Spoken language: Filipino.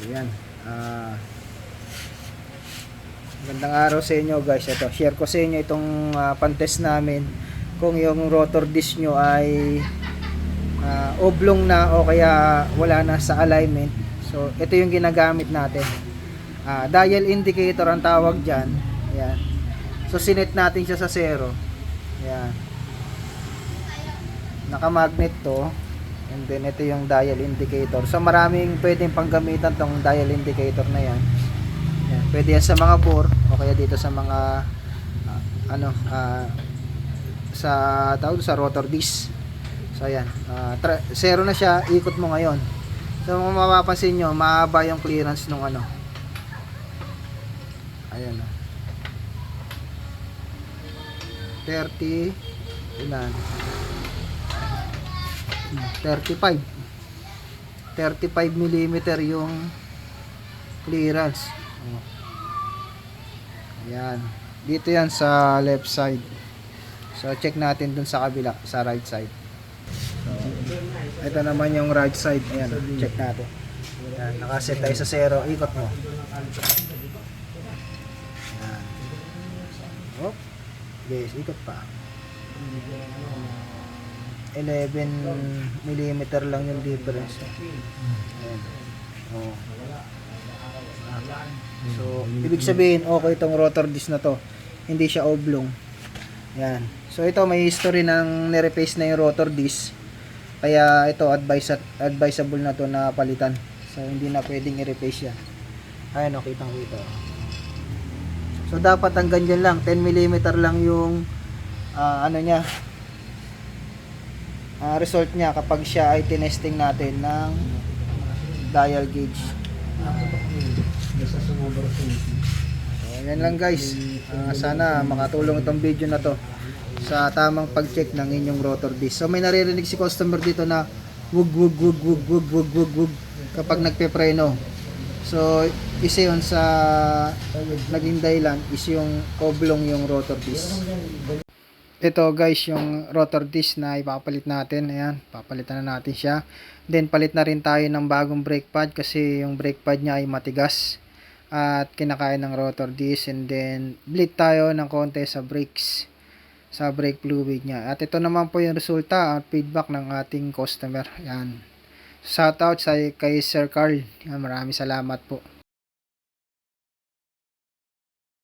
Ayan. Magandang araw sa inyo guys. Ito, share ko sa inyo itong pantest namin kung yung rotor disc nyo ay oblong na o kaya wala na sa alignment. So ito yung ginagamit natin. Dial indicator ang tawag dyan. Ayan. So sinet natin siya sa 0. Ayan. Naka-magnet to. And then ito yung dial indicator. So maraming pwedeng panggamitan tong dial indicator na yan. Yan, pwede yan sa mga bore o kaya dito sa mga sa rotor disc. So ayan, 0 na siya, ikot mo ngayon. So kung mapapansin nyo, mahaba yung clearance nung ano. Ayan, 30 ilan 35 mm yung clearance. Ayan, dito yan sa left side. So check natin dun sa kabila, sa right side. So ito naman yung right side. Ayan, check natin. Ayan, nakaset tayo sa 0, ikot mo. Ayan. Oh, yes, ikot pa. 11 mm lang yung difference. Ayan. Oh. So, ibig sabihin, okay itong rotor disc na to. Hindi siya oblong. Ayan. So, ito may history ng nireplace na yung rotor disc. Kaya ito, advisable na to na palitan. So, hindi na pwedeng i-replace yan. Ayan, okay, kitang-kita. So, dapat ang ganyan lang. 10 mm lang yung niya. Result niya kapag siya ay tinesting natin ng dial gauge. So, yan lang guys. Sana makatulong itong video na to sa tamang pag-check ng inyong rotor disc. So may naririnig si customer dito na wug wug wug wug wug wug wug wug kapag nagpepreno. So isa yun sa naging dahilan is yung oblong yung rotor disc. Ito guys, yung rotor disc na ipapalit natin. Ayan, papalitan na natin siya. Then palit na rin tayo ng bagong brake pad kasi yung brake pad niya ay matigas at kinakain ng rotor disc. And then bleed tayo ng konti sa brakes, sa brake fluid niya. At ito naman po yung resulta at feedback ng ating customer. Ayan, shout out kay Sir Carl. Ayan, maraming salamat po.